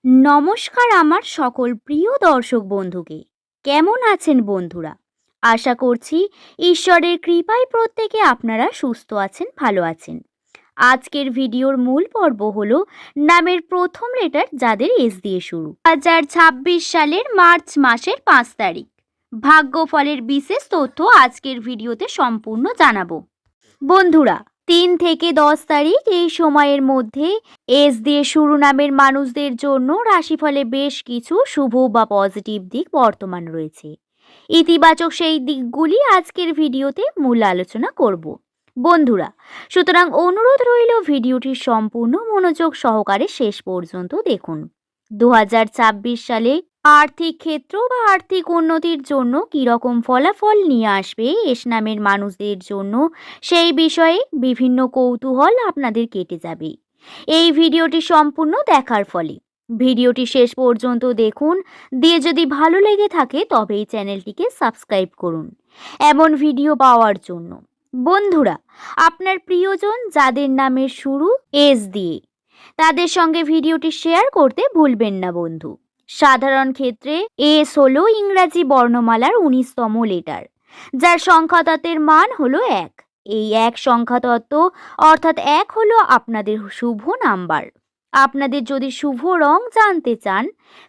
নমস্কার আমার সকল প্রিয় দর্শক বন্ধুকে। কেমন আছেন বন্ধুরা? আশা করছি ঈশ্বরের কৃপায় প্রত্যেকে আপনারা সুস্থ আছেন, ভালো আছেন। আজকের ভিডিওর মূল পর্ব হলো নামের প্রথম লেটার যাদের এস দিয়ে শুরু। 2026 সালের মার্চ মাসের 5 তারিখ ভাগ্যফলের বিশেষ তথ্য আজকের ভিডিওতে সম্পূর্ণ জানাবো। বন্ধুরা, 3 থেকে 10 তারিখ এই সময়ের মধ্যে এস দিয়ে শুরু নামের মানুষদের জন্য রাশিফলে বেশ কিছু শুভ বা পজিটিভ দিক বর্তমান রয়েছে। ইতিবাচক সেই দিকগুলি আজকের ভিডিওতে মূল আলোচনা করব। বন্ধুরা, সুতরাং অনুরোধ রইল ভিডিওটি সম্পূর্ণ মনোযোগ সহকারে শেষ পর্যন্ত দেখুন। 2026 সালে আর্থিক ক্ষেত্র বা আর্থিক উন্নতির জন্য কীরকম ফলাফল নিয়ে আসবে এস নামের মানুষদের জন্য, সেই বিষয়ে বিভিন্ন কৌতূহল আপনাদের কেটে যাবে এই ভিডিওটি সম্পূর্ণ দেখার ফলে। ভিডিওটি শেষ পর্যন্ত দেখুন, দিয়ে যদি ভালো লেগে থাকে তবে এই চ্যানেলটিকে সাবস্ক্রাইব করুন এমন ভিডিও পাওয়ার জন্য। বন্ধুরা, আপনার প্রিয়জন যাদের নামের শুরু এস দিয়ে, তাদের সঙ্গে ভিডিওটি শেয়ার করতে ভুলবেন না বন্ধু। সাধারণ ক্ষেত্রে এস হলো ইংরাজি বর্ণমালার 19তম লেটার, যার সংখ্যাতত্ত্বের মান হলো 1। এই 1 সংখ্যাতত্ত্ব অর্থাৎ 1 হলো আপনাদের শুভ নাম্বার। আপনাদের যদি শুভ রং জানতে চান,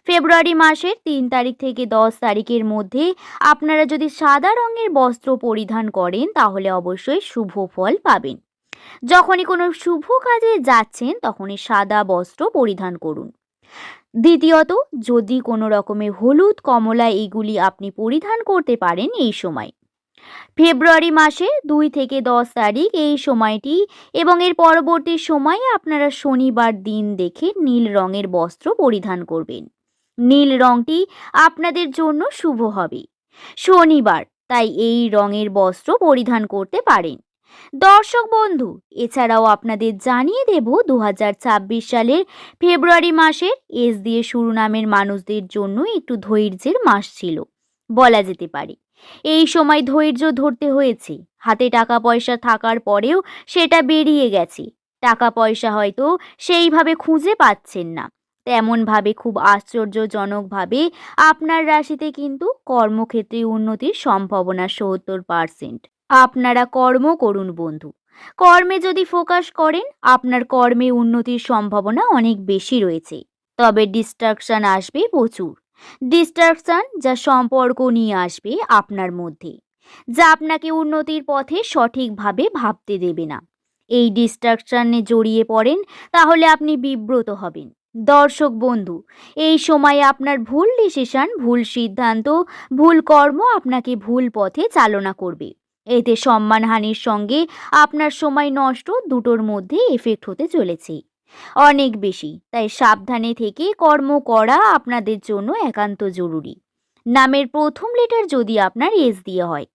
ফেব্রুয়ারি মাসের 3 তারিখ থেকে 10 তারিখের মধ্যে আপনারা যদি সাদা রঙের বস্ত্র পরিধান করেন তাহলে অবশ্যই শুভ ফল পাবেন। যখনই কোনো শুভ কাজে যাচ্ছেন তখনই সাদা বস্ত্র পরিধান করুন। দ্বিতীয়ত, যদি কোনো রকমের হলুদ, কমলা এগুলি আপনি পরিধান করতে পারেন এই সময়। ফেব্রুয়ারি মাসে 2 থেকে 10 তারিখ এই সময়টি এবং এর পরবর্তী সময়ে আপনারা শনিবার দিন দেখে নীল রঙের বস্ত্র পরিধান করবেন। নীল রংটি আপনাদের জন্য শুভ হবে শনিবার, তাই এই রঙের বস্ত্র পরিধান করতে পারেন। দর্শক বন্ধু, এছাড়াও আপনাদের জানিয়ে দেব 2026 সালের ফেব্রুয়ারি মাসের এস দিয়ে শুরু নামের মানুষদের জন্য একটু ধৈর্যের মাস ছিল বলা যেতে পারে। এই সময় ধৈর্য ধরতে হয়েছে। হাতে টাকা পয়সা থাকার পরেও সেটা বেরিয়ে গেছে। টাকা পয়সা হয়তো সেইভাবে খুঁজে পাচ্ছেন না, তেমনভাবে খুব আশ্চর্যজনকভাবে আপনার রাশিতে কিন্তু কর্মক্ষেত্রে উন্নতির সম্ভাবনা 70%। আপনারা কর্ম করুন বন্ধু। কর্মে যদি ফোকাস করেন আপনার কর্মে উন্নতির সম্ভাবনা অনেক বেশি রয়েছে। তবে ডিস্ট্রাকশন আসবে প্রচুর। ডিস্ট্রাকশন যা সম্পর্ক নিয়ে আসবে আপনার মধ্যে, যা আপনাকে উন্নতির পথে সঠিকভাবে ভাবতে দেবে না। এই ডিস্ট্রাকশনে জড়িয়ে পড়েন তাহলে আপনি বিব্রত হবেন। দর্শক বন্ধু, এই সময়ে আপনার ভুল ডিসিশন, ভুল সিদ্ধান্ত, ভুল কর্ম আপনাকে ভুল পথে চালনা করবে। এতে সম্মানহানির সঙ্গে আপনার সময় নষ্ট, দুটোর মধ্যে এফেক্ট হতে চলেছে অনেক বেশি। তাই সাবধানে থেকে কর্ম করা আপনাদের জন্য একান্ত জরুরি। নামের প্রথম লেটার যদি আপনার এস দিয়ে হয়,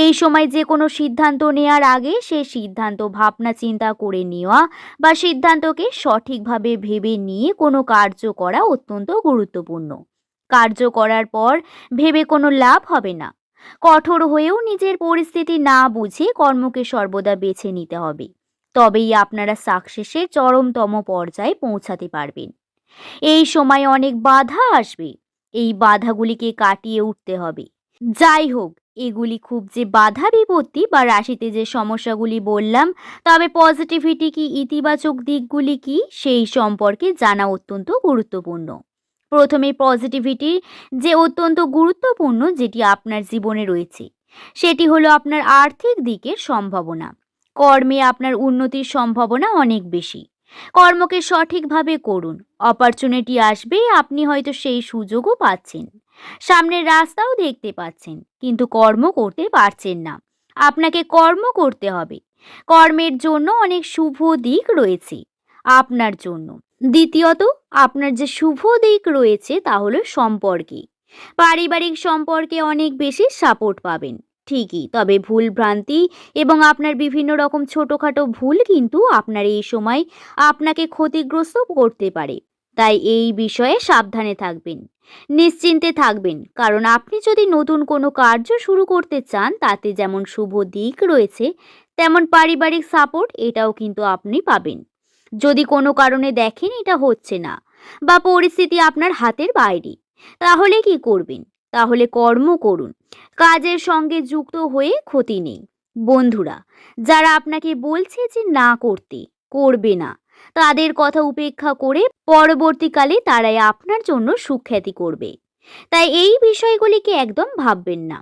এই সময় যে কোনো সিদ্ধান্ত নেওয়ার আগে সে সিদ্ধান্ত ভাবনা চিন্তা করে নেওয়া বা সিদ্ধান্তকে সঠিকভাবে ভেবে নিয়ে কোনো কার্য করা অত্যন্ত গুরুত্বপূর্ণ। কার্য করার পর ভেবে কোনো লাভ হবে না। কঠোর হয়েও নিজের পরিস্থিতি না বুঝে কর্মকে সর্বদা বেছে নিতে হবে, তবেই আপনারা সাকসেসের চরমতম পর্যায়ে পৌঁছাতে পারবেন। এই সময় অনেক বাধা আসবে, এই বাধাগুলিকে কাটিয়ে উঠতে হবে। যাই হোক, এগুলি খুব যে বাধা বিপত্তি বা রাশিতে যে সমস্যাগুলি বললাম, তবে পজিটিভিটি কি, ইতিবাচক দিকগুলি কি, সেই সম্পর্কে জানা অত্যন্ত গুরুত্বপূর্ণ। প্রথমে পজিটিভিটির যে অত্যন্ত গুরুত্বপূর্ণ যেটি আপনার জীবনে রয়েছে, সেটি হলো আপনার আর্থিক দিকের সম্ভাবনা। কর্মে আপনার উন্নতির সম্ভাবনা অনেক বেশি। কর্মকে সঠিকভাবে করুন। অপরচুনিটি আসবে, আপনি হয়তো সেই সুযোগও পাচ্ছেন, সামনের রাস্তাও দেখতে পাচ্ছেন, কিন্তু কর্ম করতে পারছেন না। আপনাকে কর্ম করতে হবে। কর্মের জন্য অনেক শুভ দিক রয়েছে আপনার জন্য। দ্বিতীয়ত, আপনার যে শুভ দিক রয়েছে তা হলো সম্পর্কে। পারিবারিক সম্পর্কে অনেক বেশি সাপোর্ট পাবেন ঠিকই, তবে ভুল ভ্রান্তি এবং আপনার বিভিন্ন রকম ছোটখাটো ভুল কিন্তু আপনার এই সময় আপনাকে ক্ষতিগ্রস্ত করতে পারে। তাই এই বিষয়ে সাবধানে থাকবেন, নিশ্চিন্তে থাকবেন, কারণ আপনি যদি নতুন কোনো কার্য শুরু করতে চান তাতে যেমন শুভ দিক রয়েছে তেমন পারিবারিক সাপোর্ট এটাও কিন্তু আপনি পাবেন। যদি কোনো কারণে দেখেন এটা হচ্ছে না, বা পরিস্থিতি আপনার হাতের বাইরে, তাহলে কি করবেন? তাহলে কর্ম করুন। কাজের সঙ্গে যুক্ত হয়ে ক্ষতি নেই। বন্ধুরা, যারা আপনাকে বলছে যে না করতে, করবে না, তাদের কথা উপেক্ষা করে পরবর্তীকালে তারাই আপনার জন্য সুখ্যাতি করবে। তাই এই বিষয়গুলিকে একদম ভাববেন না।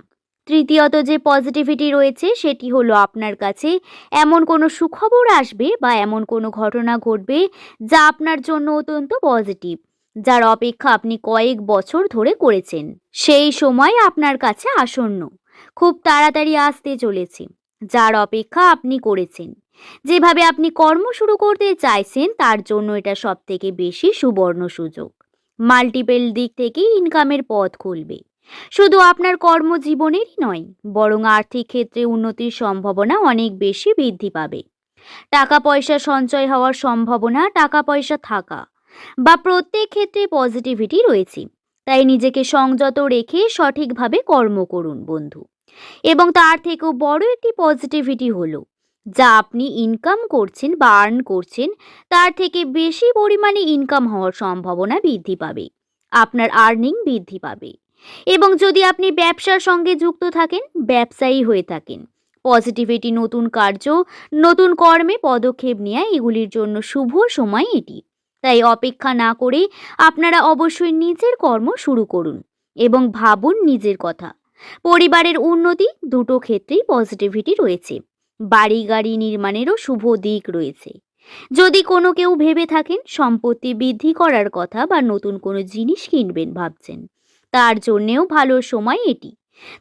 তৃতীয়ত যে পজিটিভিটি রয়েছে সেটি হলো আপনার কাছে এমন কোনো সুখবর আসবে বা এমন কোনো ঘটনা ঘটবে যা আপনার জন্য অত্যন্ত পজিটিভ, যার অপেক্ষা আপনি কয়েক বছর ধরে করেছেন। সেই সময় আপনার কাছে আসন্ন, খুব তাড়াতাড়ি আসতে চলেছে, যার অপেক্ষা আপনি করেছেন। যেভাবে আপনি কর্ম শুরু করতে চাইছেন তার জন্য এটা সবথেকে বেশি সুবর্ণ সুযোগ। মাল্টিপল দিক থেকে ইনকামের পথ খুলবে। শুধু আপনার কর্মজীবনেরই নয়, বরং আর্থিক ক্ষেত্রে উন্নতির সম্ভাবনা অনেক বেশি বৃদ্ধি পাবে। টাকা পয়সা সঞ্চয় হওয়ার সম্ভাবনা, টাকা পয়সা থাকা বা প্রত্যেক ক্ষেত্রে পজিটিভিটি রয়েছে। তাই নিজেকে সংযত রেখে সঠিকভাবে কর্ম করুন বন্ধু। এবং তার থেকেও বড় একটি পজিটিভিটি হলো, যা আপনি ইনকাম করছেন বা আর্ন করছেন তার থেকে বেশি পরিমাণে ইনকাম হওয়ার সম্ভাবনা বৃদ্ধি পাবে। আপনার আর্নিং বৃদ্ধি পাবে। এবং যদি আপনি ব্যবসার সঙ্গে যুক্ত থাকেন, ব্যবসায়ী হয়ে থাকেন, পজিটিভিটি, নতুন কার্য, নতুন কর্মে পদক্ষেপ নেওয়া, এগুলির জন্য শুভ সময় এটি। তাই অপেক্ষা না করে আপনারা অবশ্যই নিজের কর্ম শুরু করুন এবং ভাবুন নিজের কথা। পরিবারের উন্নতি, দুটো ক্ষেত্রেই পজিটিভিটি রয়েছে। বাড়ি গাড়ি নির্মাণেরও শুভ দিক রয়েছে। যদি কোনো কেউ ভেবে থাকেন সম্পত্তি বৃদ্ধি করার কথা বা নতুন কোনো জিনিস কিনবেন ভাবছেন, তার জন্যেও ভালো সময় এটি।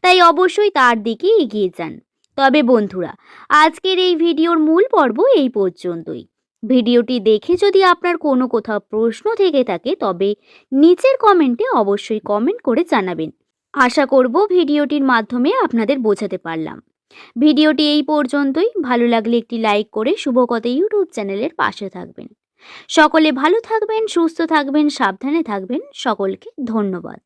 তাই অবশ্যই তার দিকে এগিয়ে যান। তবে বন্ধুরা, আজকের এই ভিডিওর মূল পর্ব এই পর্যন্তই। ভিডিওটি দেখে যদি আপনার কোনো কোথাও প্রশ্ন থেকে থাকে তবে নিচের কমেন্টে অবশ্যই কমেন্ট করে জানাবেন। আশা করব ভিডিওটির মাধ্যমে আপনাদের বোঝাতে পারলাম। ভিডিওটি এই পর্যন্তই। ভালো লাগলে একটি লাইক করে শুভকথা ইউটিউব চ্যানেলের পাশে থাকবেন। সকলে ভালো থাকবেন, সুস্থ থাকবেন, সাবধানে থাকবেন। সকলকে ধন্যবাদ।